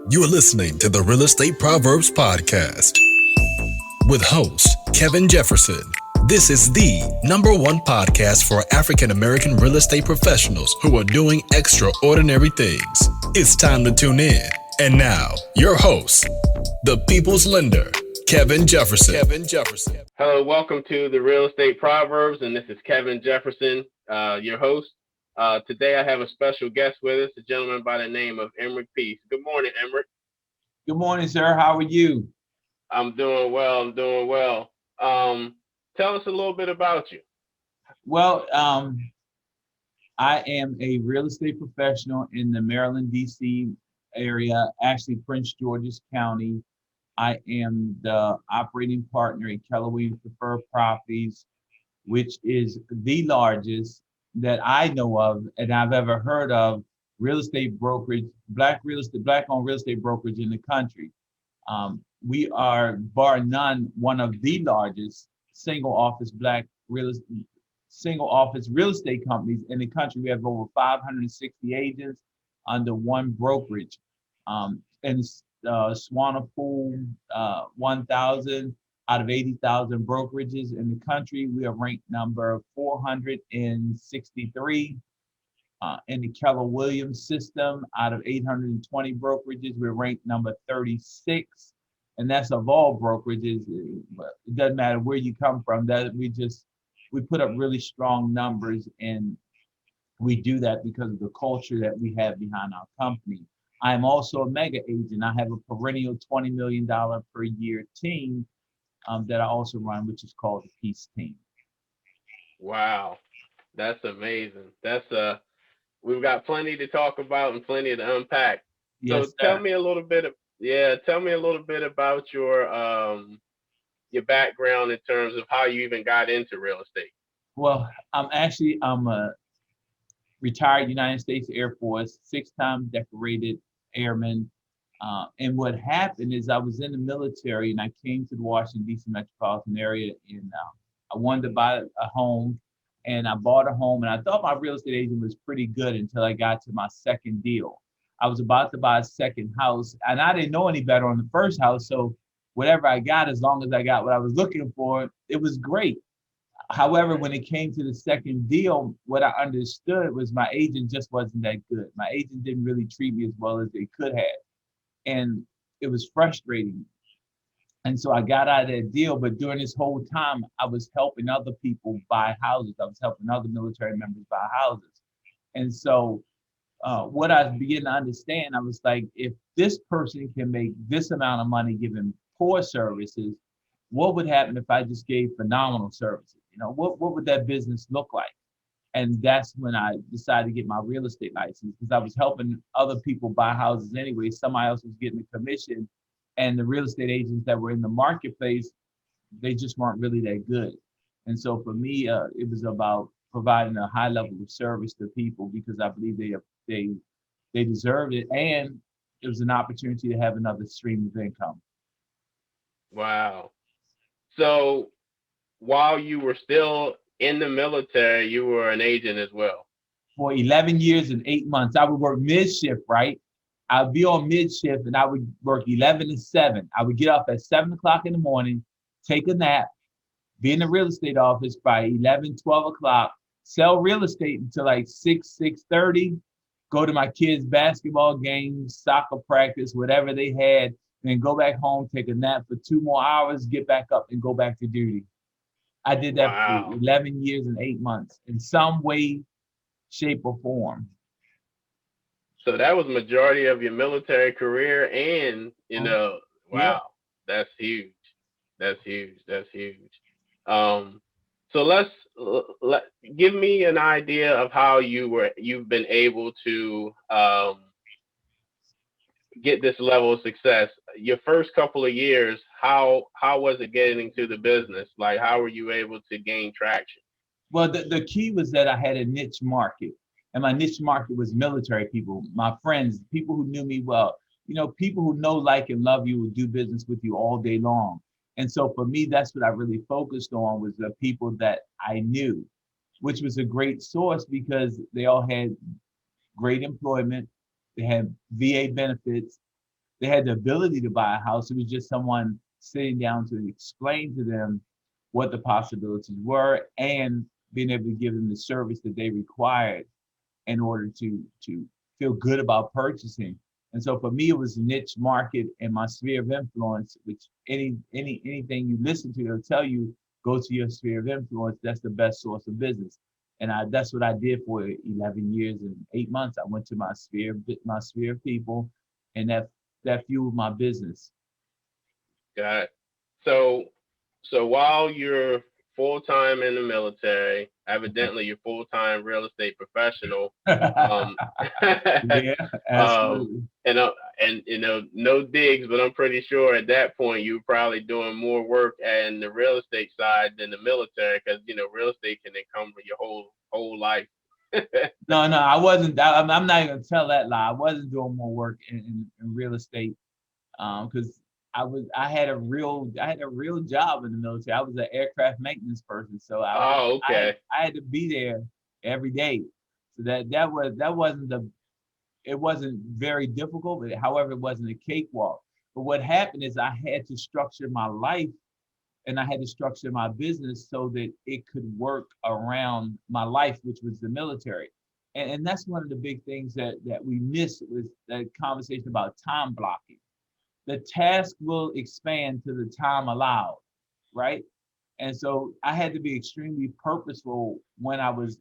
You're listening to the Real Estate Proverbs Podcast with host Kevin Jefferson. This is the number one podcast for African American real estate professionals who are doing extraordinary things. It's time to tune in. And now, your host, the People's Lender, Kevin Jefferson. Hello, welcome to the Real Estate Proverbs, and this is Kevin Jefferson, your host. Today I have a special guest with us, a gentleman by the name of Emerick Peace. Good morning, Emerick. Good morning, sir. How are you? I'm doing well. Tell us a little bit about you. Well, I am a real estate professional in the Maryland, D.C. area, actually Prince George's County. I am the operating partner in Keller Williams Preferred Properties, which is the largest that I know of and I've ever heard of real estate brokerage, black-owned real estate brokerage in the country. We are, bar none, one of the largest single office real estate companies in the country. We have over 560 agents under one brokerage. And Swanepoel, 1,000 out of 80,000 brokerages in the country. We are ranked number 463 in the Keller Williams system. Out of 820 brokerages, we're ranked number 36, and that's of all brokerages. It doesn't matter where you come from. That we put up really strong numbers, and we do that because of the culture that we have behind our company. I am also a mega agent. I have a perennial $20 million per year team that I also run, which is called the Peace Team. Wow, that's amazing. We've got plenty to talk about and plenty to unpack. Yes, so tell me a little bit about your background in terms of how you even got into real estate. Well, I'm a retired United States Air Force, 6-time decorated airman. And what happened is I was in the military and I came to the Washington, D.C. metropolitan area, and I wanted to buy a home, and I bought a home, and I thought my real estate agent was pretty good until I got to my second deal. I was about to buy a second house, and I didn't know any better on the first house, so whatever I got, as long as I got what I was looking for, it was great. However, when it came to the second deal, what I understood was my agent just wasn't that good. My agent didn't really treat me as well as they could have. And it was frustrating. And so I got out of that deal. But during this whole time, I was helping other people buy houses. I was helping other military members buy houses. And so what I began to understand, I was like, if this person can make this amount of money giving poor services, what would happen if I just gave phenomenal services? What would that business look like? And that's when I decided to get my real estate license, because I was helping other people buy houses anyway. Somebody else was getting a commission, and the real estate agents that were in the marketplace, they just weren't really that good. And so for me, it was about providing a high level of service to people, because I believe they deserved it, and it was an opportunity to have another stream of income. Wow. So while you were still in the military, you were an agent as well. For 11 years and 8 months, I would work mid-shift, right? I'd be on mid-shift and I would work 11 to 7. I would get up at 7 o'clock in the morning, take a nap, be in the real estate office by 11, 12 o'clock, sell real estate until like 6:30, go to my kids' basketball games, soccer practice, whatever they had, then go back home, take a nap for 2 more hours, get back up and go back to duty. I did that for 11 years and 8 months in some way, shape, or form. So that was majority of your military career, and wow, yeah. That's huge. So give me an idea of how you've been able to get this level of success. Your first couple of years, how was it getting into the business? Like, how were you able to gain traction? Well, the key was that I had a niche market, and my niche market was military people, my friends, people who knew me well. People who know, like, and love you will do business with you all day long. And so for me, that's what I really focused on, was the people that I knew, which was a great source because they all had great employment. They had VA benefits. they had the ability to buy a house. It was just someone sitting down to explain to them what the possibilities were and being able to give them the service that they required in order to feel good about purchasing. And so for me, it was a niche market and my sphere of influence, which anything you listen to, they'll tell you, go to your sphere of influence. That's the best source of business. And that's what I did for 11 years and 8 months. I went to my sphere of people, and that fueled my business. Got it. So, so while you're full time in the military, evidently you're full time real estate professional. Um, Yeah, absolutely. and no digs, but I'm pretty sure at that point you were probably doing more work in the real estate side than the military, because real estate can encumber your whole life. No, I wasn't. I'm not even gonna tell that lie. I wasn't doing more work in real estate, because I had a real job in the military. I was an aircraft maintenance person, so Oh, okay. I had to be there every day. So that it wasn't very difficult, but however, it wasn't a cakewalk. But what happened is I had to structure my life and I had to structure my business so that it could work around my life, which was the military. And that's one of the big things that we missed was that conversation about time blocking. The task will expand to the time allowed, right? And so I had to be extremely purposeful when I was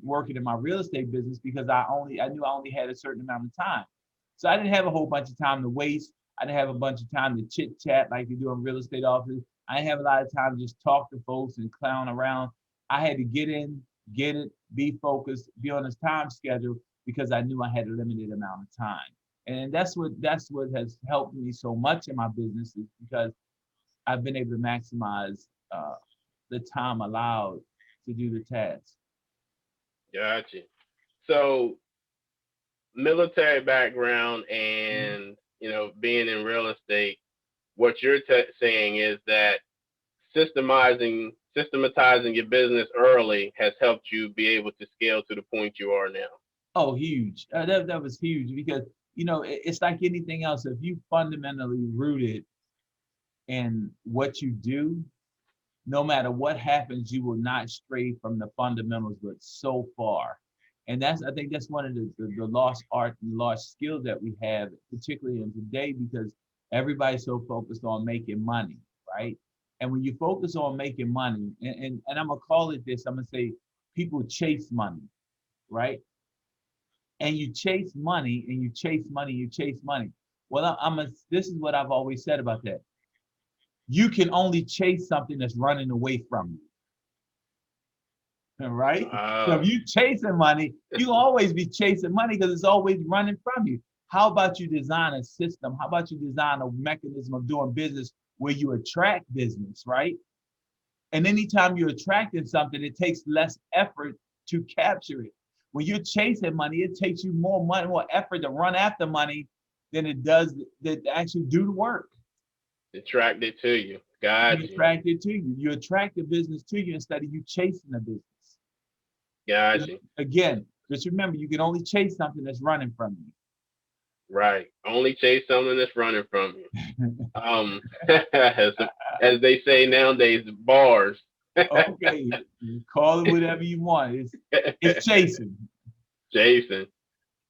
working in my real estate business, because I knew I only had a certain amount of time. So I didn't have a whole bunch of time to waste. I didn't have a bunch of time to chit chat like you do in real estate offices. I didn't have a lot of time to just talk to folks and clown around. I had to get in, get it, be focused, be on this time schedule, because I knew I had a limited amount of time. And that's what has helped me so much in my business, is because I've been able to maximize the time allowed to do the task. Gotcha. So, military background and being in real estate, what you're saying is that systematizing your business early has helped you be able to scale to the point you are now. Oh, huge. That was huge, because it's like anything else. If you fundamentally rooted in what you do, no matter what happens, you will not stray from the fundamentals, but so far. And I think that's one of the lost art and lost skill that we have, particularly in today, because everybody's so focused on making money, right? And when you focus on making money, and I'm gonna call it this, I'm gonna say people chase money, right? And you chase money and you chase money, you chase money. Well, this is what I've always said about that. You can only chase something that's running away from you. Right? So if you chasing money, you always be chasing money because it's always running from you. How about you design a system? How about you design a mechanism of doing business where you attract business, right? And anytime you're attracting something, it takes less effort to capture it. When you're chasing money, it takes you more money, more effort to run after money than it does to actually do the work. Attract it to you. Gotcha. You attract it to you. You attract the business to you instead of you chasing the business. Gotcha. Again, just remember, you can only chase something that's running from you. Right. Only chase something that's running from you. As they say nowadays, bars. Okay, you call it whatever you want. It's chasing. Jason.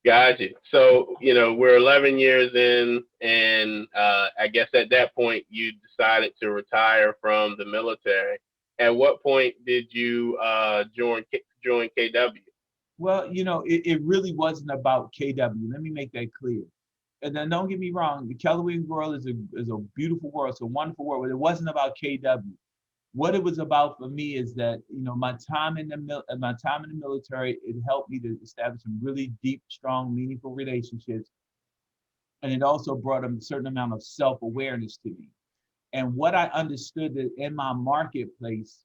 Gotcha. So, we're 11 years in, and I guess at that point you decided to retire from the military. At what point did you join KW? Well, it really wasn't about KW. Let me make that clear. And then don't get me wrong, the Keller Williams world is a beautiful world. It's a wonderful world, but it wasn't about KW. What it was about for me is that my time in the military, it helped me to establish some really deep, strong, meaningful relationships, and it also brought a certain amount of self-awareness to me. And what I understood that in my marketplace,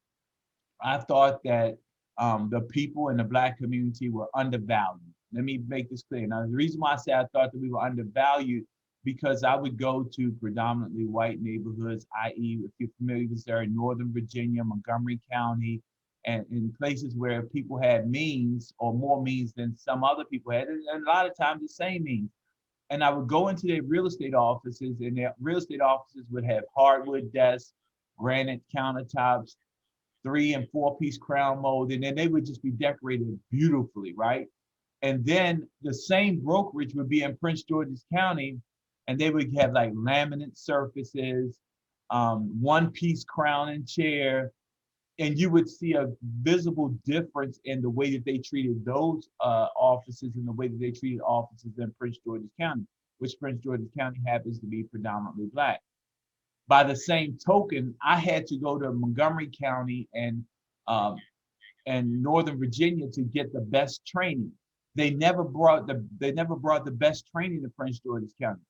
I thought that the people in the Black community were undervalued. Let me make this clear. Now, the reason why I say I thought that we were undervalued, because I would go to predominantly white neighborhoods, i.e., if you're familiar with there, Northern Virginia, Montgomery County, and in places where people had means or more means than some other people had, and a lot of times the same means. And I would go into their real estate offices, and their real estate offices would have hardwood desks, granite countertops, 3 and 4 piece crown mold, and then they would just be decorated beautifully, right? And then the same brokerage would be in Prince George's County, and they would have like laminate surfaces, 1 piece crown and chair, and you would see a visible difference in the way that they treated those offices and the way that they treated offices in Prince George's County, which Prince George's County happens to be predominantly Black. By the same token, I had to go to Montgomery County um, and Northern Virginia to get the best training. They never brought the best training to Prince George's County.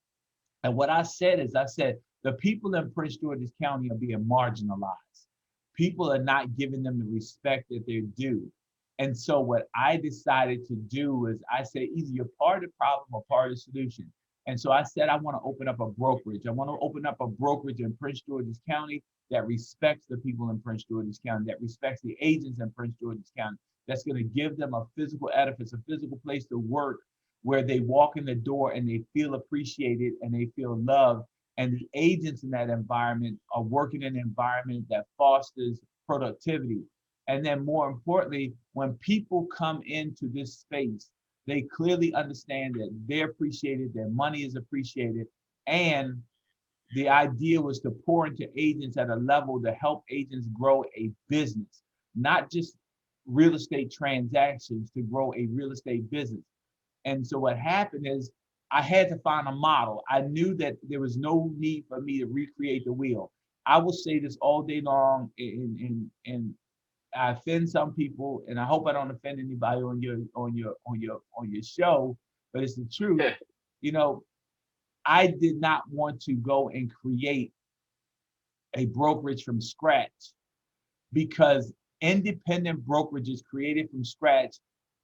And what I said is, I said, the people in Prince George's County are being marginalized. People are not giving them the respect that they're due. And so what I decided to do is I said, either you're part of the problem or part of the solution. And so I said, I want to open up a brokerage. I want to open up a brokerage in Prince George's County that respects the people in Prince George's County, that respects the agents in Prince George's County, that's going to give them a physical edifice, a physical place to work where they walk in the door and they feel appreciated and they feel loved. And the agents in that environment are working in an environment that fosters productivity. And then more importantly, when people come into this space, they clearly understand that they're appreciated, their money is appreciated, and the idea was to pour into agents at a level to help agents grow a business, not just real estate transactions, to grow a real estate business. And so what happened is I had to find a model. I knew that there was no need for me to recreate the wheel. I will say this all day long, and I offend some people, and I hope I don't offend anybody on your show, but it's the truth. You know, I did not want to go and create a brokerage from scratch, because independent brokerages created from scratch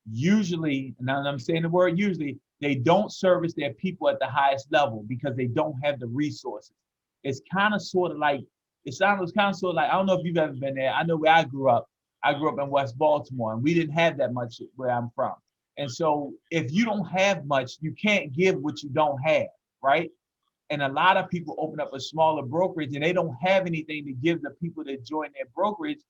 usually, and I'm saying the word usually, they don't service their people at the highest level because they don't have the resources. It's kind of sort of like, I don't know if you've ever been there. I know where I grew up. I grew up in West Baltimore, and we didn't have that much where I'm from. And so if you don't have much, you can't give what you don't have, right? And a lot of people open up a smaller brokerage and they don't have anything to give the people that join their brokerage.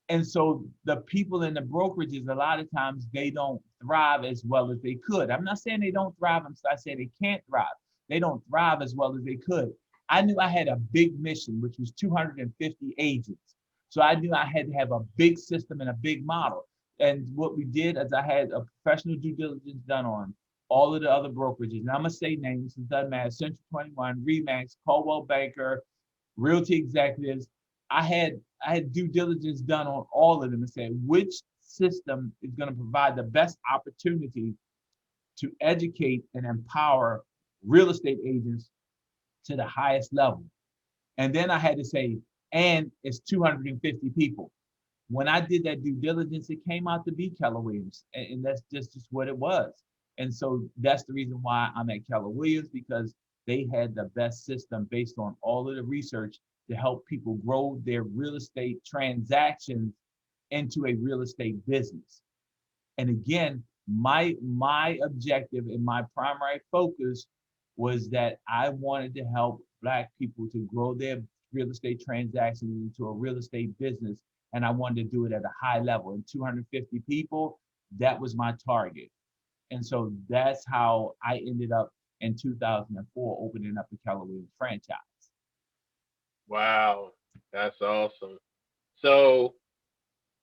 And so the people in the brokerages, a lot of times they don't thrive as well as they could. I'm not saying they don't thrive. I'm saying they can't thrive. They don't thrive as well as they could. I knew I had a big mission, which was 250 agents. So I knew I had to have a big system and a big model. And what we did is I had a professional due diligence done on all of the other brokerages. Now I'm gonna say names, it doesn't matter. Central 21, Remax, Coldwell Banker, Realty Executives. I had due diligence done on all of them and said which system is going to provide the best opportunity to educate and empower real estate agents to the highest level. And then I had to say, and it's 250 people. When I did that due diligence, it came out to be Keller Williams, and that's just what it was. And so that's the reason why I'm at Keller Williams, because they had the best system based on all of the research to help people grow their real estate transactions into a real estate business. And again, my objective and my primary focus was that I wanted to help Black people to grow their real estate transactions into a real estate business. And I wanted to do it at a high level. And 250 people, that was my target. And so that's how I ended up in 2004 opening up the Keller Williams franchise. Wow, that's awesome. So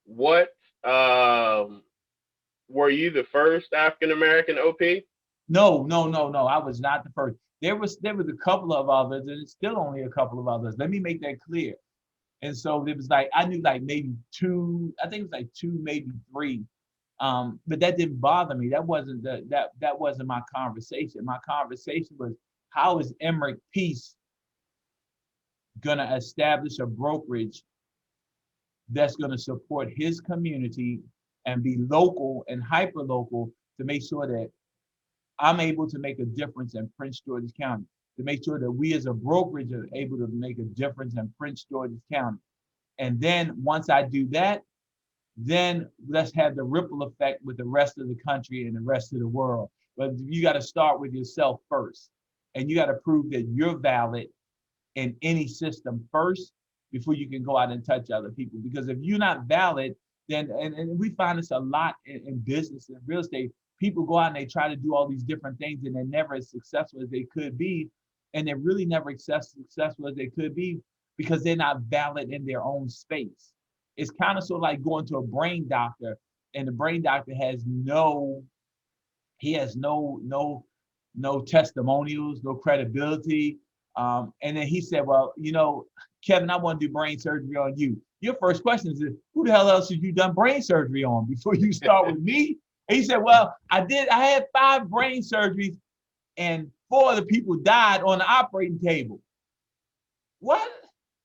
what, were you the first African American OP? No. I was not the first. There was a couple of others, and it's still only a couple of others. Let me make that clear. And so it was like, I knew like maybe two, I think it was like two, maybe three. But that didn't bother me. That wasn't that wasn't my conversation. My conversation was, how is Emerick Peace gonna establish a brokerage that's gonna support his community and be local and hyper local to make sure that I'm able to make a difference in Prince George's County, to make sure that we as a brokerage are able to make a difference in Prince George's County. And then once I do that, then let's have the ripple effect with the rest of the country and the rest of the world. But you got to start with yourself first. And you got to prove that you're valid in any system first before you can go out and touch other people. Because if you're not valid, then, and we find this a lot in business and real estate, people go out and they try to do all these different things and they're never as successful as they could be. And they're really never successful as they could be because they're not valid in their own space. It's kind of sort of like going to a brain doctor, and the brain doctor has no testimonials, no credibility. And then he said, well, Kevin, I want to do brain surgery on you. Your first question is, who the hell else have you done brain surgery on before you start with me? And he said, well, I had 5 brain surgeries and 4 of the people died on the operating table. What?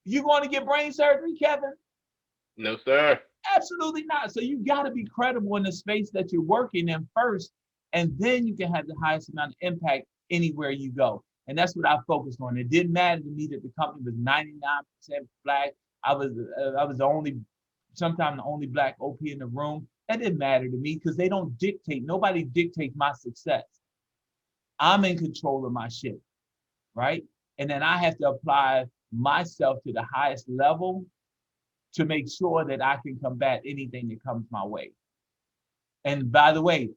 You going to get brain surgery, Kevin? No, sir. Absolutely not. So you got to be credible in the space that you're working in first, and then you can have the highest amount of impact anywhere you go. And that's what I focused on. It didn't matter to me that the company was 99% black. I was sometimes the only black OP in the room. That didn't matter to me because they don't dictate. Nobody dictates my success. I'm in control of my shit, right? And then I have to apply myself to the highest level to make sure that I can combat anything that comes my way. And by the way,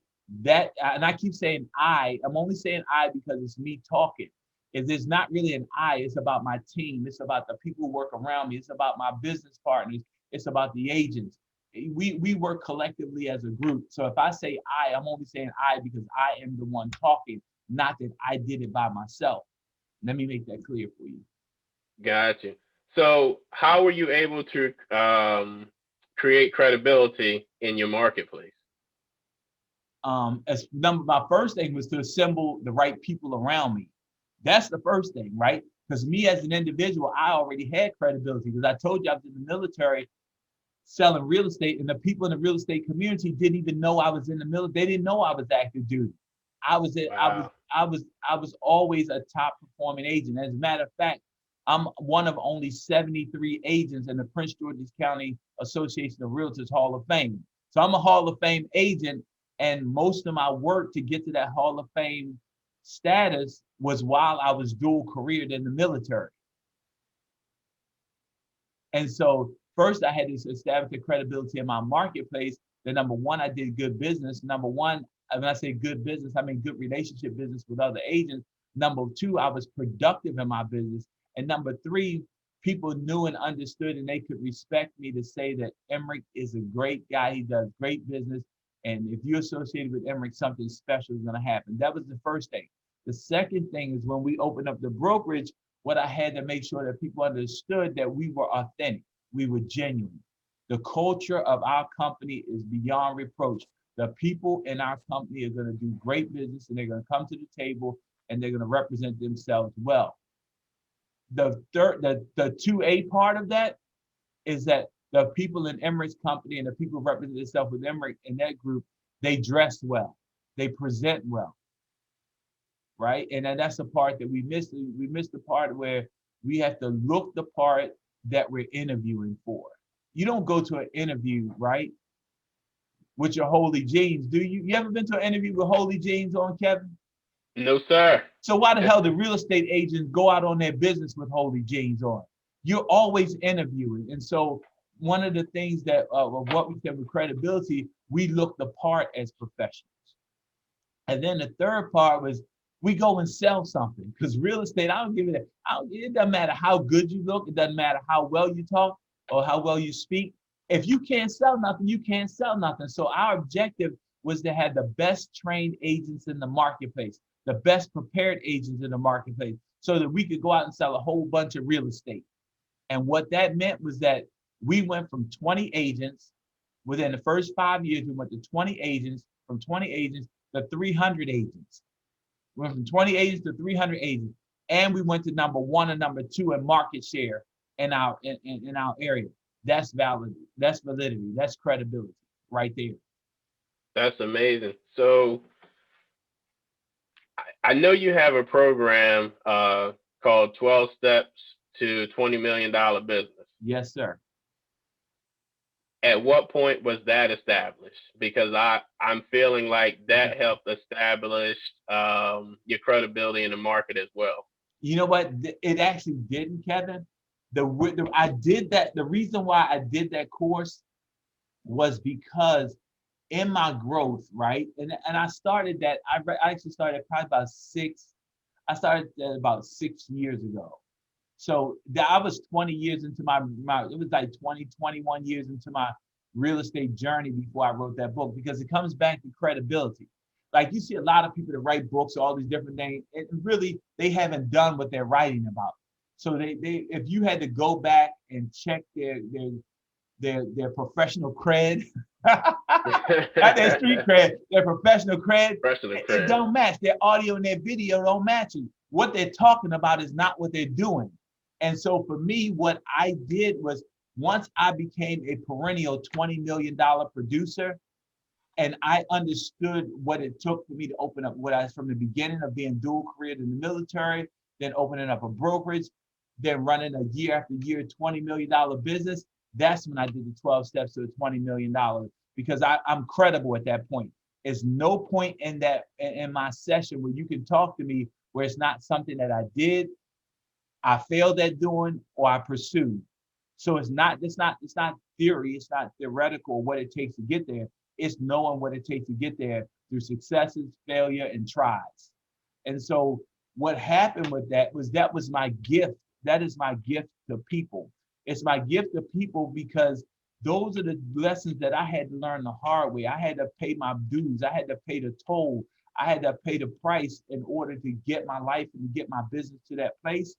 and I keep saying I'm only saying I because it's me talking. It's not really an I, it's about my team. It's about the people who work around me. It's about my business partners. It's about the agents. We work collectively as a group. So if I say I'm only saying I because I am the one talking, not that I did it by myself. Let me make that clear for you. Gotcha. So how were you able to create credibility in your marketplace? My first thing was to assemble the right people around me. That's the first thing, right? Because me as an individual, I already had credibility because I told you I was in the military selling real estate, and the people in the real estate community didn't even know I was in the military. They didn't know I was active duty. I was always a top performing agent. As a matter of fact, I'm one of only 73 agents in the Prince George's County Association of Realtors Hall of Fame. So I'm a Hall of Fame agent, and most of my work to get to that Hall of Fame status was while I was dual careered in the military. And so first I had to establish the credibility in my marketplace. That number one, I did good business. Number one, when I say good business, I mean good relationship business with other agents. Number two, I was productive in my business. And number three, people knew and understood and they could respect me to say that Emerick is a great guy. He does great business. And if you're associated with Emerick, something special is going to happen. That was the first thing. The second thing is when we opened up the brokerage, what I had to make sure that people understood that we were authentic. We were genuine. The culture of our company is beyond reproach. The people in our company are going to do great business and they're going to come to the table and they're going to represent themselves well. The 2A part of that is that the people in Emerick's company and the people who represent themselves with Emerick in that group, they dress well, they present well, right? And then that's the part that we missed. We missed the part where we have to look the part that we're interviewing for. You don't go to an interview, right, with your holy jeans, do you? You ever been to an interview with holy jeans on, Kevin? No, sir. So why the hell do real estate agents go out on their business with holy jeans on? You're always interviewing. And so one of the things that of what we said with credibility, we look the part as professionals. And then the third part was we go and sell something, because real estate, it doesn't matter how good you look, it doesn't matter how well you talk or how well you speak. If you can't sell nothing, you can't sell nothing. So our objective was to have the best trained agents in the marketplace, the best prepared agents in the marketplace, so that we could go out and sell a whole bunch of real estate. And what that meant was that we went from 20 agents. Within the first 5 years, we went to 20 agents, from 20 agents to 300 agents. We went from 20 agents to 300 agents. And we went to number one and number two in market share in our area. That's validity. That's validity. That's credibility right there. That's amazing. So I know you have a program called 12 Steps to $20 Million Business. Yes, sir. At what point was that established? Because I'm feeling like that helped establish your credibility in the market as well. You know what? It actually didn't, Kevin. I did that. The reason why I did that course was because in my growth, right? And I started that. I actually started probably about six. I started that about 6 years ago. So I was 20 years into my it was like 20, 21 years into my real estate journey before I wrote that book, because it comes back to credibility. Like, you see a lot of people that write books, all these different things, and really they haven't done what they're writing about. So they if you had to go back and check their professional cred, not their street cred, their professional cred, it don't match. Their audio and their video don't match it. What they're talking about is not what they're doing. And so for me, what I did was, once I became a perennial $20 million producer, and I understood what it took for me to open up what I was from the beginning of being dual careered in the military, then opening up a brokerage, then running a year after year $20 million business. That's when I did the 12 steps to the $20 million, because I'm credible at that point. There's no point in my session where you can talk to me where it's not something that I did, I failed at doing, or I pursued. So it's not theory, it's not theoretical what it takes to get there. It's knowing what it takes to get there through successes, failure, and tries. And so what happened with that was my gift. That is my gift to people. It's my gift to people because those are the lessons that I had to learn the hard way. I had to pay my dues. I had to pay the toll. I had to pay the price in order to get my life and get my business to that place.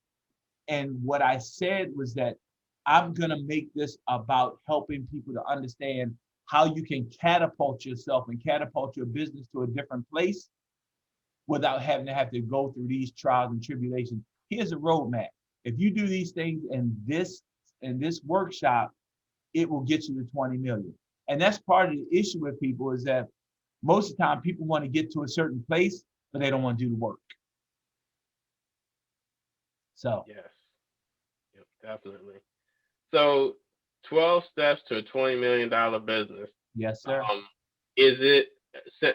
And what I said was that I'm going to make this about helping people to understand how you can catapult yourself and catapult your business to a different place without having to go through these trials and tribulations. Here's a roadmap. If you do these things in this workshop, it will get you to 20 million. And that's part of the issue with people, is that most of the time people want to get to a certain place, but they don't want to do the work. So yes, yep, definitely. So 12 steps to a $20 million business. Yes, sir. Is it?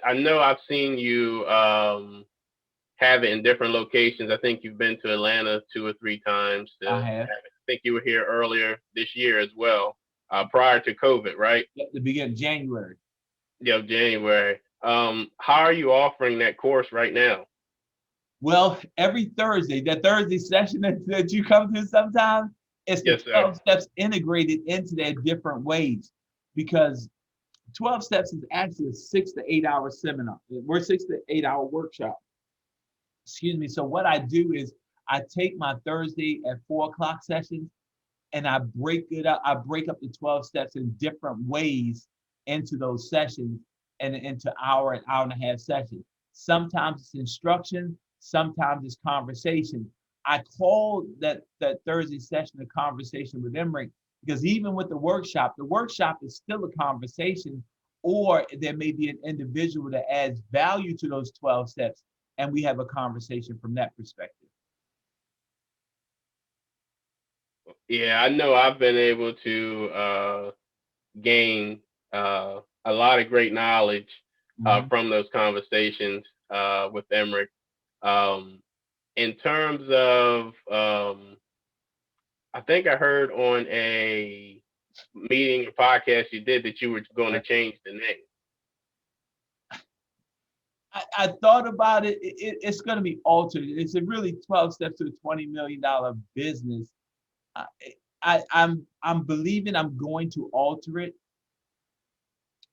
I know I've seen you have it in different locations. I think you've been to Atlanta 2 or 3 times. I have. I think you were here earlier this year as well, prior to COVID, right? At the beginning of January. Yeah, January. How are you offering that course right now? Well, every Thursday, that Thursday session that you come to sometimes, it's the 12 steps integrated into their different ways, because 12 steps is actually a 6 to 8 hour seminar. We're 6 to 8 hour workshop. Excuse me. So what I do is I take my Thursday at 4 o'clock sessions and I break it up. I break up the 12 steps in different ways into those sessions and into hour and hour and a half sessions. Sometimes it's instruction, sometimes it's conversation. I call that Thursday session a conversation with Emerick, because even with the workshop is still a conversation, or there may be an individual that adds value to those 12 steps, and we have a conversation from that perspective. Yeah, I know I've been able to gain a lot of great knowledge from those conversations with Emerick. In terms of, I think I heard on a meeting or podcast you did that you were going to change the name. I thought about it. It's going to be altered. It's a really 12 steps to a $20 million business. I'm believing I'm going to alter it,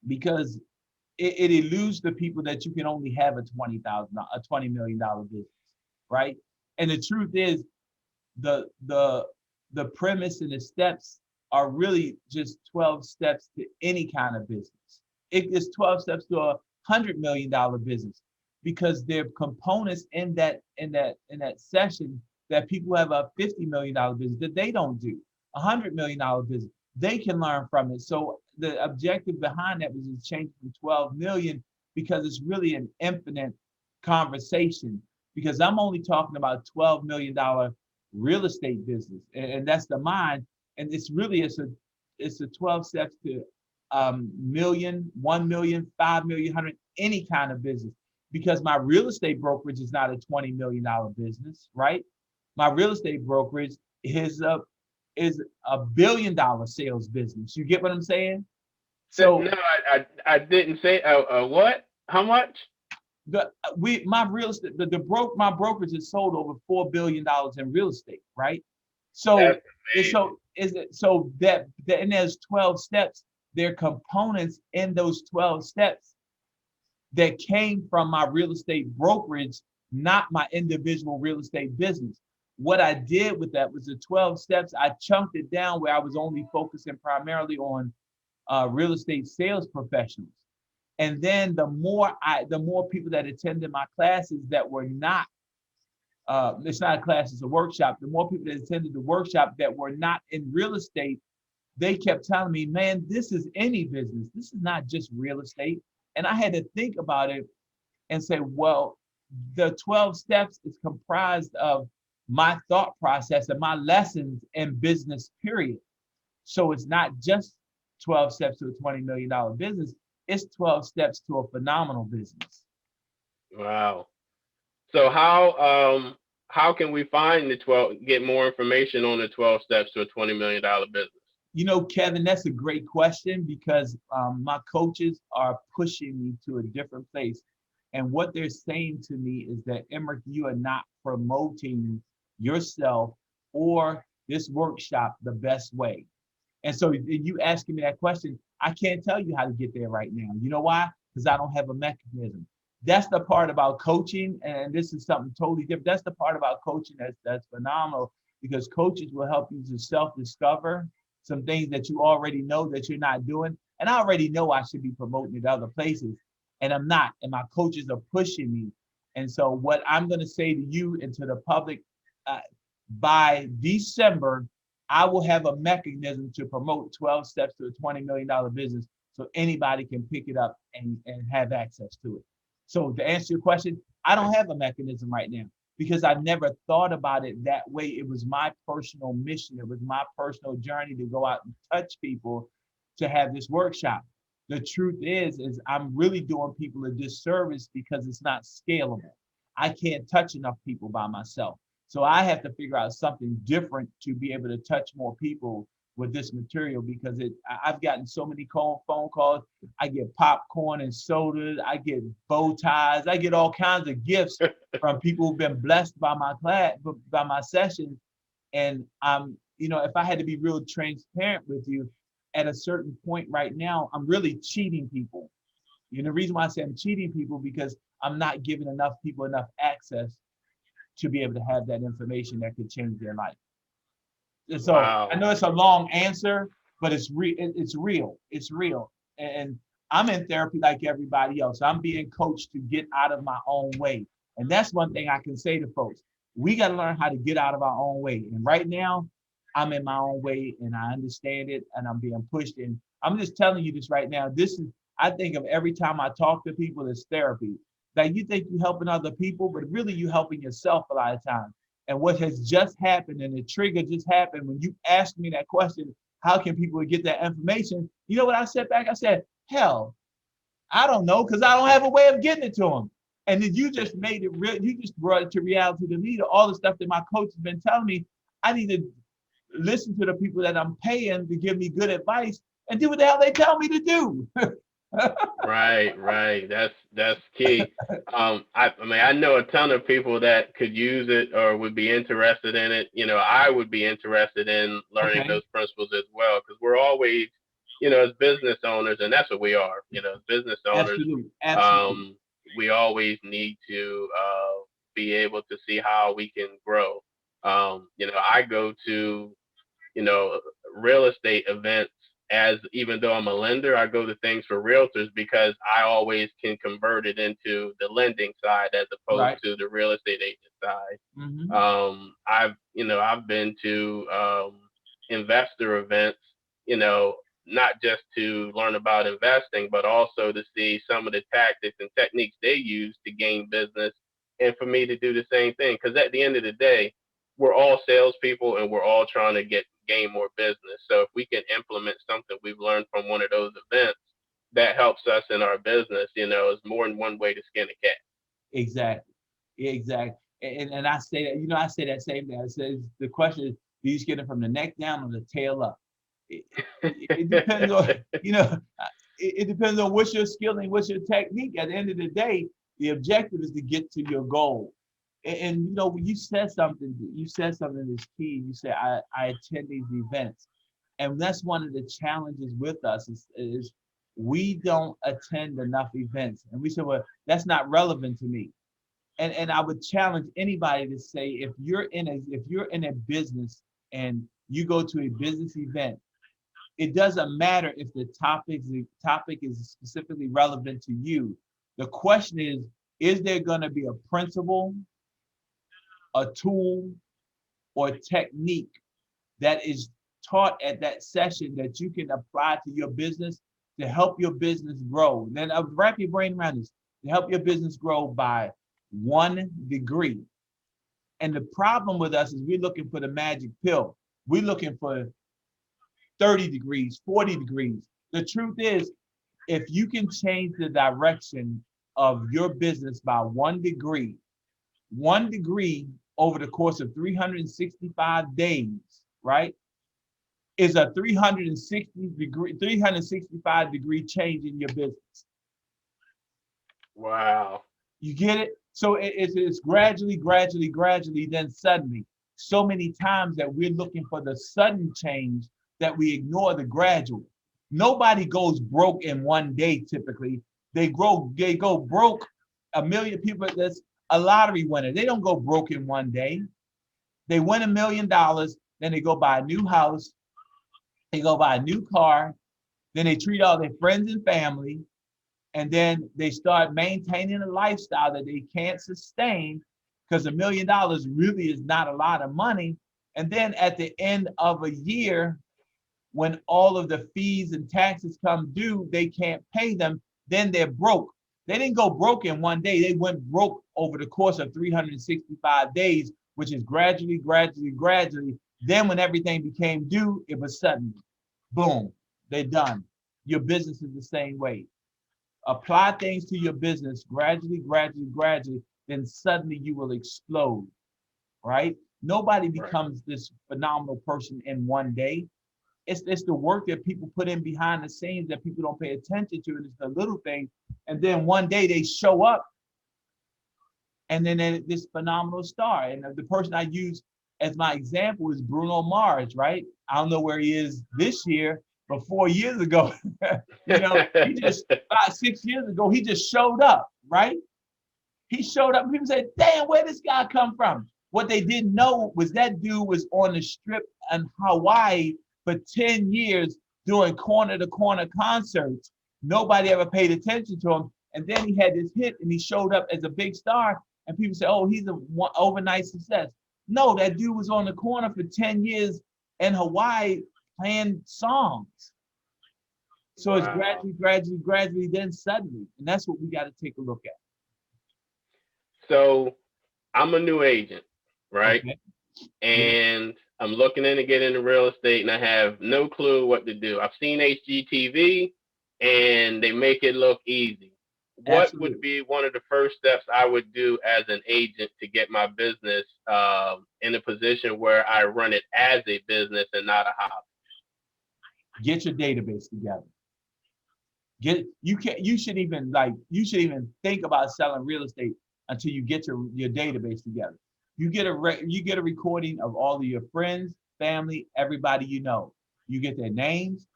because it eludes the people that you can only have a $20 million business, right? And the truth is, the premise and the steps are really just 12 steps to any kind of business. It is 12 steps to a $100 million business, because there are components in that session that people have a $50 million business that they don't do, a $100 million business. They can learn from it. So the objective behind that was to change from 12 million, because it's really an infinite conversation, because I'm only talking about $12 million real estate business, and that's the mind. And it's a 12 steps to million, 1 million, 5 million, 100, any kind of business. Because my real estate brokerage is not a $20 million business, right? My real estate brokerage is a $1 billion sales business. You get what I'm saying? So No, I didn't say what? How much? my real estate my brokerage has sold over $4 billion in real estate, right? So that and there's 12 steps. There are components in those 12 steps that came from my real estate brokerage, not my individual real estate business. What I did with that was the 12 steps. I chunked it down where I was only focusing primarily on real estate sales professionals. And then the more people that attended my classes that were not, it's not a class, it's a workshop. The more people that attended the workshop that were not in real estate, they kept telling me, man, this is any business. This is not just real estate. And I had to think about it and say, well, the 12 steps is comprised of my thought process and my lessons in business, period. So it's not just 12 steps to a $20 million business. It's 12 steps to a phenomenal business. Wow. So how can we find get more information on the 12 steps to a $20 million business? You know, Kevin, that's a great question because my coaches are pushing me to a different place. And what they're saying to me is that, Emerick, you are not promoting yourself or this workshop the best way. And so you asking me that question, I can't tell you how to get there right now. You know why? Because I don't have a mechanism. That's the part about coaching, and this is something totally different. That's the part about coaching that's phenomenal, because coaches will help you to self-discover some things that you already know that you're not doing. And I already know I should be promoting it other places, and I'm not. And my coaches are pushing me. And so what I'm going to say to you and to the public, by December, I will have a mechanism to promote 12 steps to a $20 million business so anybody can pick it up and have access to it. So to answer your question, I don't have a mechanism right now because I never thought about it that way. It was my personal mission. It was my personal journey to go out and touch people to have this workshop. The truth is I'm really doing people a disservice because it's not scalable. I can't touch enough people by myself. So I have to figure out something different to be able to touch more people with this material, because I've gotten so many phone calls. I get popcorn and sodas. I get bow ties. I get all kinds of gifts from people who've been blessed by my class, by my sessions. And if I had to be real transparent with you, at a certain point right now, I'm really cheating people. The reason why I say I'm cheating people because I'm not giving enough people enough access to be able to have that information that could change their life. And so wow. I know it's a long answer, but it's real. It's real. And I'm in therapy like everybody else. I'm being coached to get out of my own way. And that's one thing I can say to folks. We got to learn how to get out of our own way. And right now, I'm in my own way and I understand it and I'm being pushed. And I'm just telling you this right now. I think of every time I talk to people, it's therapy. Like you think you're helping other people, but really you're helping yourself a lot of times. And what has just happened, and the trigger just happened when you asked me that question, how can people get that information? You know what I said back? I said, hell, I don't know, because I don't have a way of getting it to them. And then you just made it real. You just brought it to reality to me, to all the stuff that my coach has been telling me. I need to listen to the people that I'm paying to give me good advice and do what the hell they tell me to do. Right. That's key. I know a ton of people that could use it or would be interested in it. I would be interested in learning those principles as well, because we're always, as business owners, and that's what we are, as business owners. Absolutely. We always need to be able to see how we can grow. I go to, real estate events. Even though I'm a lender, I go to things for realtors because I always can convert it into the lending side as opposed to the real estate agent side. Mm-hmm. I've been to investor events, not just to learn about investing, but also to see some of the tactics and techniques they use to gain business, and for me to do the same thing. Because at the end of the day, we're all salespeople and we're all trying to get gain more business. So if we can implement something we've learned from one of those events, that helps us in our business, it's more than one way to skin a cat. Exactly. Exactly. And I say that, I say that same thing. I say the question is, do you skin it from the neck down or the tail up? It depends on, it depends on what's your skill and what's your technique. At the end of the day, the objective is to get to your goal. And when you said something that's key. You said, I attend these events. And that's one of the challenges with us is we don't attend enough events. And we say, well, that's not relevant to me. And I would challenge anybody to say, if you're in a business and you go to a business event, it doesn't matter if the topic is specifically relevant to you. The question is there going to be a principle, a tool, or technique that is taught at that session that you can apply to your business to help your business grow? Then wrap your brain around this, to help your business grow by 1 degree. And the problem with us is we're looking for the magic pill. We're looking for 30 degrees, 40 degrees. The truth is, if you can change the direction of your business by 1 degree over the course of 365 days, right, is a 365 degree change in your business. Wow. You get it? So it's gradually, then suddenly. So many times that we're looking for the sudden change that we ignore the gradual. Nobody goes broke in 1 day typically. They go broke. 1 million people, that's a lottery winner. They don't go broke in 1 day. They win $1 million, then they go buy a new house, they go buy a new car, then they treat all their friends and family, and then they start maintaining a lifestyle that they can't sustain because $1 million really is not a lot of money. And then at the end of a year, when all of the fees and taxes come due, they can't pay them, then they're broke. They didn't go broke in 1 day. They went broke over the course of 365 days, which is gradually. Then when everything became due, it was sudden. Boom, they're done. Your business is the same way. Apply things to your business gradually, then suddenly you will explode, right? Nobody becomes this phenomenal person in 1 day. It's the work that people put in behind the scenes that people don't pay attention to, and it's the little thing. And then 1 day they show up, and then they're this phenomenal star. And the person I use as my example is Bruno Mars, right? I don't know where he is this year, but 4 years ago, he just 5-6 years ago, he just showed up, right? He showed up. People said, "Damn, where this guy come from?" What they didn't know was that dude was on the strip in Hawaii for 10 years doing corner-to-corner concerts. Nobody ever paid attention to him. And then he had this hit and he showed up as a big star. And people say, "Oh, he's an overnight success." No, that dude was on the corner for 10 years in Hawaii playing songs. So it's gradually, then suddenly. And that's what we got to take a look at. So I'm a new agent, right? Okay. And I'm looking to get into real estate, and I have no clue what to do. I've seen HGTV, and they make it look easy. What Absolutely. would be one of the first steps I would do as an agent to get my business in a position where I run it as a business and not a hobby? Get your database together. You should even think about selling real estate until you get your database together. You get a recording of all of your friends, family, everybody you know. You get their names.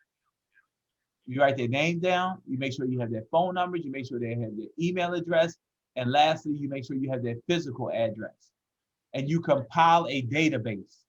You write their name down. You make sure you have their phone numbers. You make sure they have their email address. And lastly, you make sure you have their physical address. And you compile a database.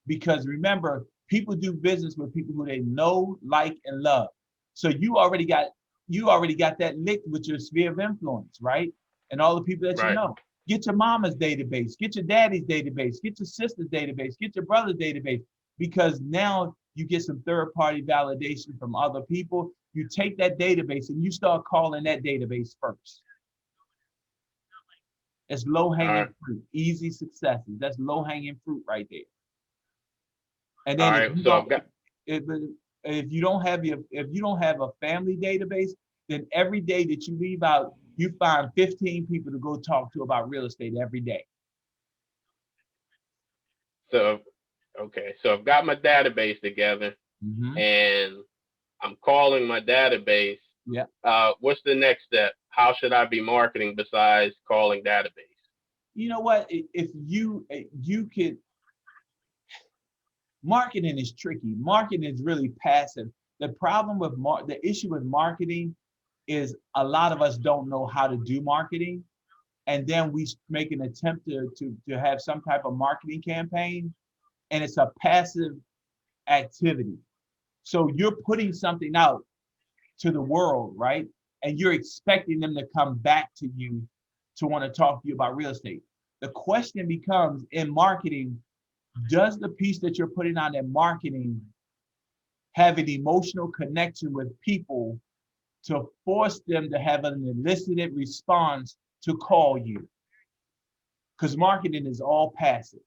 Because remember, people do business with people who they know, like, and love. So you already got that licked with your sphere of influence, right? And all the people that you know. Get your mama's database, get your daddy's database, get your sister's database, get your brother's database, because now you get some third-party validation from other people. You take that database and you start calling that database first. It's low-hanging fruit, easy successes. That's low-hanging fruit right there. And All then right. So I've got. if you don't have a family database, then every day that you leave out, you find 15 people to go talk to about real estate every day. So okay. So I've got my database together, Mm-hmm. and I'm calling my database. Yeah. What's the next step? How should I be marketing besides calling database? You know what? If you could, marketing is tricky. Marketing is really passive. The issue with marketing is a lot of us don't know how to do marketing, and then we make an attempt to have some type of marketing campaign, and it's a passive activity. So you're putting something out to the world, right? And you're expecting them to come back to you to want to talk to you about real estate. The question becomes, in marketing, does the piece that you're putting on in marketing have an emotional connection with people to force them to have an elicited response to call you? Because marketing is all passive.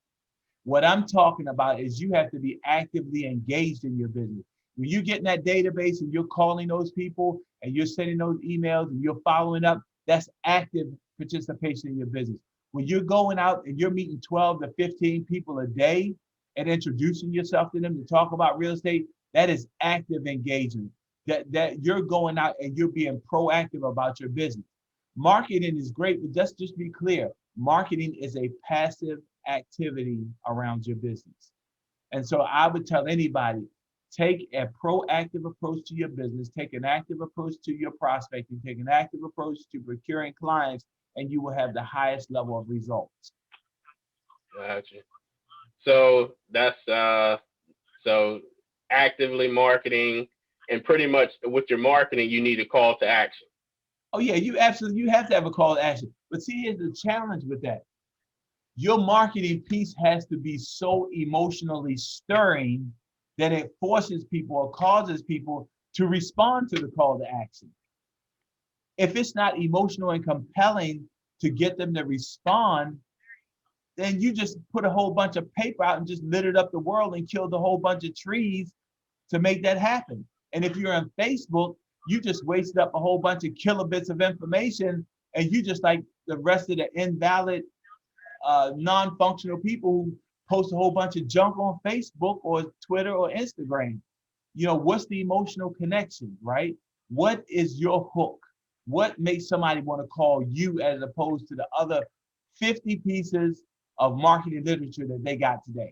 What I'm talking about is you have to be actively engaged in your business. When you get in that database and you're calling those people and you're sending those emails and you're following up, that's active participation in your business. When you're going out and you're meeting 12 to 15 people a day and introducing yourself to them to talk about real estate, that is active engagement. That you're going out and you're being proactive about your business. Marketing is great, but just be clear. Marketing is a passive activity around your business. And so I would tell anybody, take a proactive approach to your business, take an active approach to your prospecting, take an active approach to procuring clients, and you will have the highest level of results. Gotcha. So that's so actively marketing, and pretty much with your marketing, you need a call to action. Oh yeah, you have to have a call to action. But see, here's the challenge with that. Your marketing piece has to be so emotionally stirring that it forces people or causes people to respond to the call to action. If it's not emotional and compelling to get them to respond, then you just put a whole bunch of paper out and just littered up the world and killed a whole bunch of trees to make that happen. And if you're on Facebook, you just wasted up a whole bunch of kilobits of information, and you just like the rest of the invalid, non-functional people who post a whole bunch of junk on Facebook or Twitter or Instagram. What's the emotional connection, right? What is your hook? What makes somebody want to call you as opposed to the other 50 pieces of marketing literature that they got today?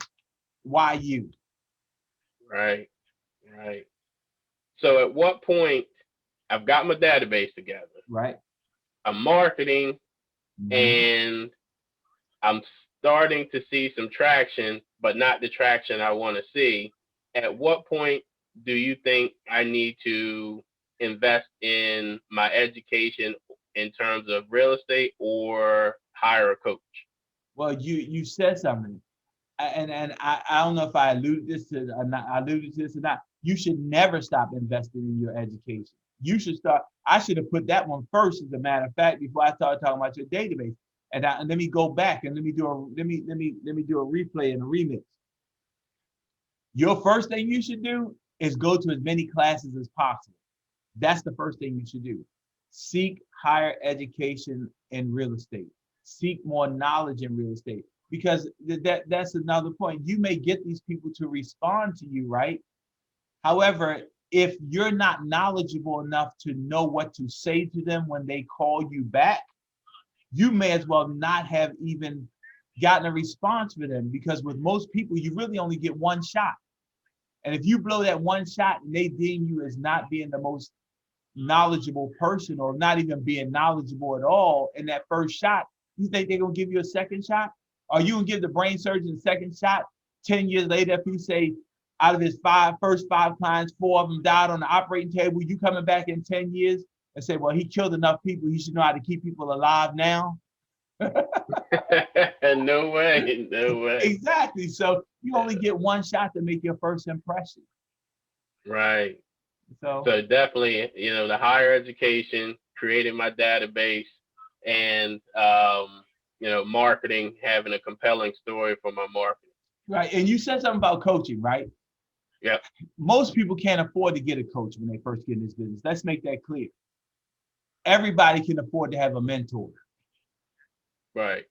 Why you? Right. So at what point, I've got my database together. Right. I'm marketing, Mm-hmm. and I'm starting to see some traction, but not the traction I want to see. At what point do you think I need to invest in my education in terms of real estate or hire a coach? Well, you said something, and I don't know if I alluded to this or not. You should never stop investing in your education. You should start. I should have put that one first, as a matter of fact, before I started talking about your database. And let me go back and let me do a replay and a remix. Your first thing you should do is go to as many classes as possible. That's the first thing you should do. Seek higher education in real estate. Seek more knowledge in real estate, because that's another point. You may get these people to respond to you, right? However, if you're not knowledgeable enough to know what to say to them when they call you back, you may as well not have even gotten a response for them, because with most people, you really only get one shot. And if you blow that one shot and they deem you as not being the most knowledgeable person, or not even being knowledgeable at all in that first shot, you think they're gonna give you a second shot? Or you gonna give the brain surgeon a second shot 10 years later if he say out of his first five clients, 4 of them died on the operating table, you coming back in 10 years and say, well, he killed enough people, he should know how to keep people alive now? No way. Exactly. So you only get one shot to make your first impression. Right. So definitely, the higher education, creating my database, and marketing, having a compelling story for my marketing. Right. And you said something about coaching, right? Yeah. Most people can't afford to get a coach when they first get in this business. Let's make that clear. Everybody can afford to have a mentor. Right.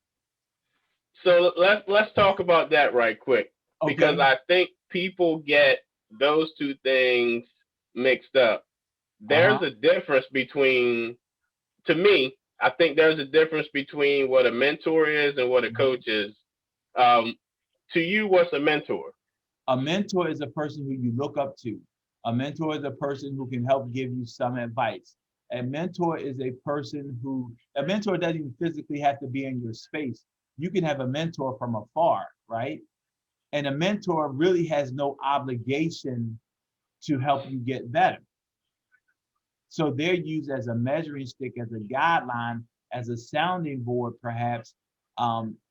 So let's talk about that right quick, because Okay. I think people get those two things mixed up. There's Uh-huh. a difference between, to me, I think there's a difference between what a mentor is and what a coach is. Um, to you, what's a mentor? A mentor is a person who you look up to. A mentor is a person who can help give you some advice. A mentor is a mentor doesn't even physically have to be in your space. You can have a mentor from afar, right? And a mentor really has no obligation to help you get better. So they're used as a measuring stick, as a guideline, as a sounding board, perhaps,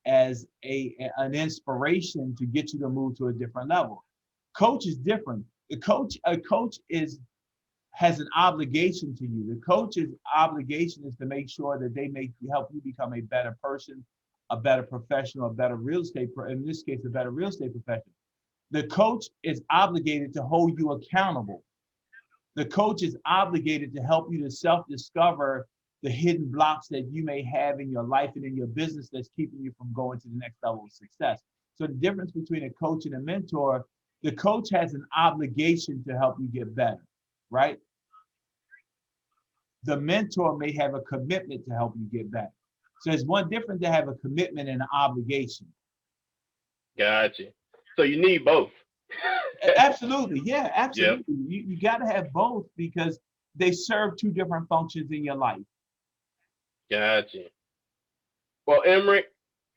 as an inspiration to get you to move to a different level. Coach is different. A coach has an obligation to you. The coach's obligation is to make sure that they help you become a better person, a better professional, a better real estate, in this case, a better real estate professional. The coach is obligated to hold you accountable. The coach is obligated to help you to self-discover the hidden blocks that you may have in your life and in your business that's keeping you from going to the next level of success. So the difference between a coach and a mentor, the coach has an obligation to help you get better, right? The mentor may have a commitment to help you get better. So it's one different to have a commitment and an obligation. Gotcha. So you need both. Absolutely. Yeah, Yep. absolutely. You got to have both because they serve two different functions in your life. Gotcha. Well, Emerick,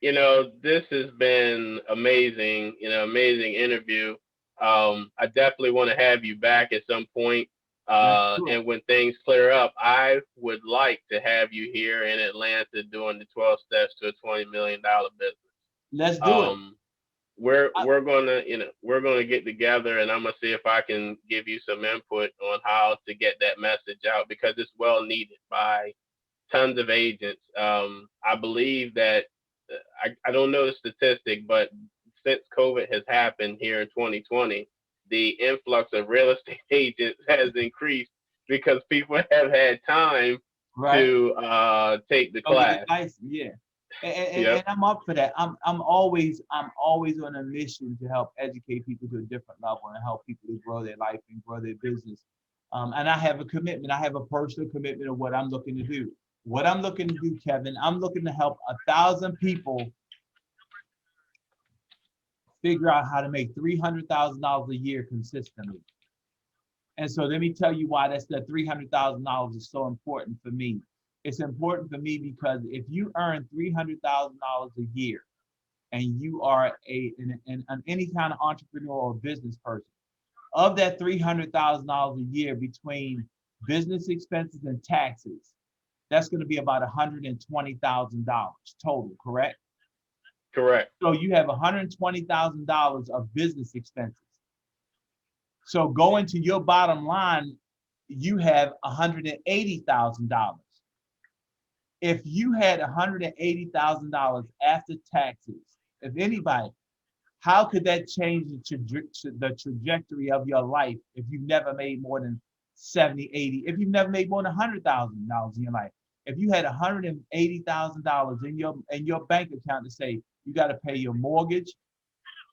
this has been amazing, amazing interview. I definitely want to have you back at some point. Let's do it. And when things clear up, I would like to have you here in Atlanta doing the 12 steps to a $20 million business. Let's do it. Um, we're gonna get together, and I'm gonna see if I can give you some input on how to get that message out, because it's well needed by tons of agents. I believe that I don't know the statistic, but since COVID has happened here in 2020, the influx of real estate agents has increased because people have had time Right. to take the Go get the class. license. Yeah. And Yep. I'm up for that. I'm always on a mission to help educate people to a different level and help people to grow their life and grow their business. And I have a commitment. I have a personal commitment of what I'm looking to do. What I'm looking to do, Kevin, I'm looking to help 1,000 people figure out how to make $300,000 a year consistently. And so let me tell you why that $300,000 is so important for me. It's important for me because if you earn $300,000 a year and you are any kind of entrepreneur or business person, of that $300,000 a year between business expenses and taxes, that's going to be about $120,000 total, correct? Correct. So you have $120,000 of business expenses. So going to your bottom line, you have $180,000. If you had $180,000 after taxes, if anybody, how could that change the trajectory of your life if you've never made more than 70, 80, if you've never made more than $100,000 in your life? If you had $180,000 in your bank account to say you got to pay your mortgage,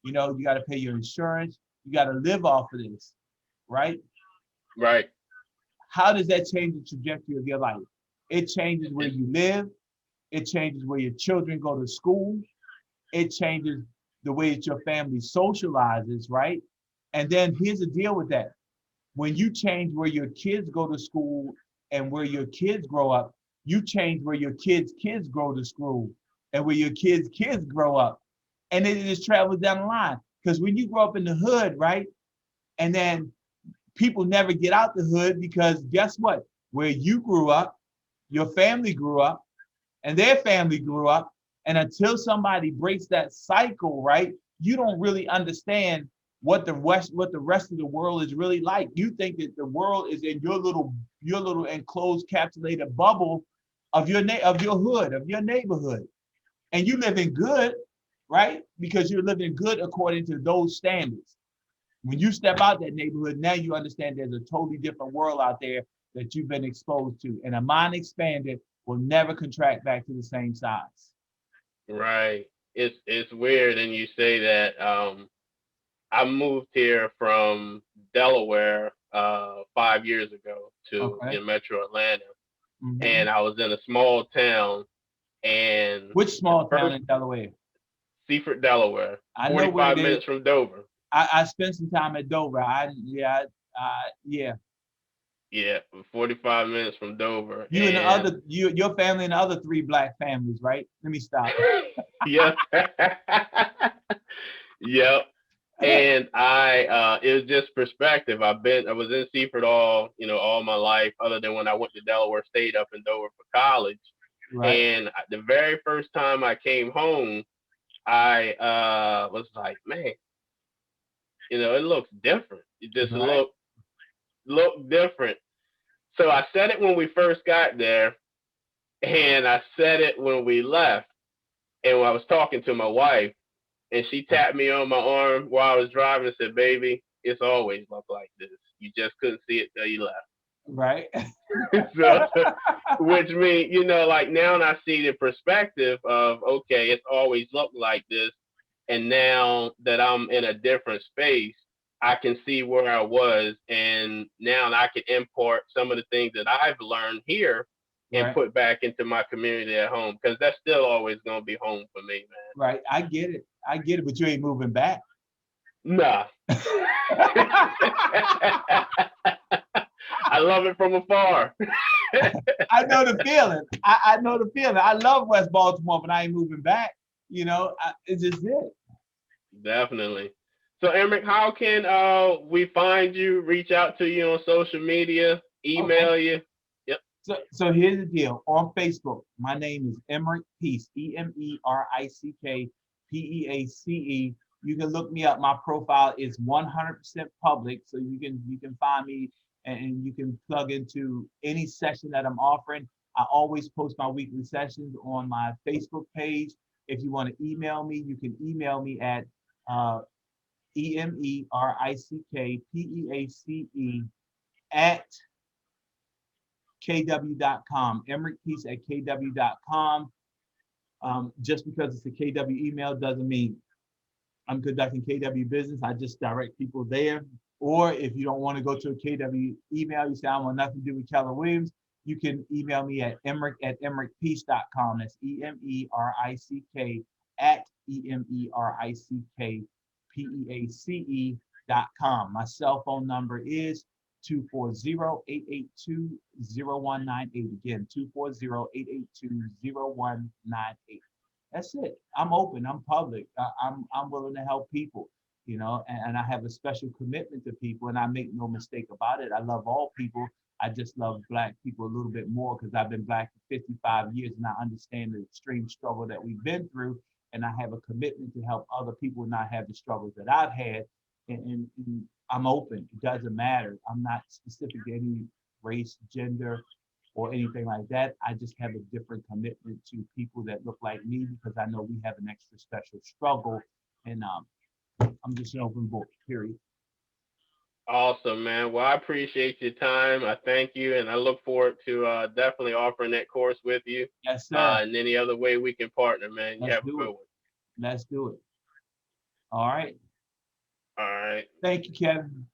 you got to pay your insurance, you got to live off of this, right? Right. How does that change the trajectory of your life? It changes where you live. It changes where your children go to school. It changes the way that your family socializes, right? And then here's the deal with that. When you change where your kids go to school and where your kids grow up, you change where your kids' kids go to school and where your kids' kids grow up. And then it just travels down the line. Because when you grow up in the hood, right? And then people never get out the hood because guess what? Where you grew up, your family grew up, and their family grew up. And until somebody breaks that cycle, right, you don't really understand what the rest of the world is really like. You think that the world is in your little enclosed, capsulated bubble of your hood, of your neighborhood, and you live in good, right? Because you're living good according to those standards. When you step out that neighborhood, now you understand there's a totally different world out there that you've been exposed to. And a mind expanded will never contract back to the same size. Right. It's weird, and you say that. I moved here from Delaware 5 years ago to Okay. Metro Atlanta, Mhm. and I was in a small town. And Which small town in Delaware? Seaford, Delaware. I know where 45 it is. minutes from Dover. I spent some time at Dover. Yeah. Yeah, 45 minutes from Dover. You and the other, your family and the other 3 Black families, right? Let me stop. Yep. Yep. And it was just perspective. I was in Seaford all my life, other than when I went to Delaware State up in Dover for college. Right. And the very first time I came home, I was like, man, it looks different. It just Right. look different. So I said it when we first got there, and I said it when we left. And when I was talking to my wife, and she tapped me on my arm while I was driving and said, baby, it's always looked like this. You just couldn't see it till you left. Right. So, which means, like now I see the perspective of, okay, it's always looked like this. And now that I'm in a different space, I can see where I was. And now I can import some of the things that I've learned here and Right. put back into my community at home, because that's still always going to be home for me, man. Right. I get it, but you ain't moving back. Nah. I love it from afar. I know the feeling. I know the feeling. I love West Baltimore, but I ain't moving back. It's just it. Definitely. So, Emerick, how can we find you, reach out to you on social media, email you? Yep. So here's the deal. On Facebook, my name is Emerick Peace, Emerick Peace. You can look me up. My profile is 100% public, so you can find me and you can plug into any session that I'm offering. I always post my weekly sessions on my Facebook page. If you want to email me, you can email me at EmerickPeace at kw.com. Emerick Peace at kw.com. Just because it's a KW email doesn't mean I'm conducting KW business. I just direct people there. Or if you don't want to go to a KW email, you say I want nothing to do with Keller Williams, you can email me at Emerick at emerickpeace.com. That's EMERICK at EMERICKPEACE.com. My cell phone number is 240-882-0198. Again, 240-882-0198. That's it. I'm open. I'm public. I'm willing to help people, and I have a special commitment to people, and I make no mistake about it. I love all people. I just love Black people a little bit more because I've been Black for 55 years, and I understand the extreme struggle that we've been through, and I have a commitment to help other people not have the struggles that I've had. And I'm open. It doesn't matter. I'm not specific to any race, gender, or anything like that. I just have a different commitment to people that look like me because I know we have an extra special struggle, and I'm just an open book, period. Awesome, man. Well, I appreciate your time. I thank you, and I look forward to definitely offering that course with you. Yes, sir. And any other way we can partner, man. You have a good one. Let's do it. All right. All right. Thank you, Kevin.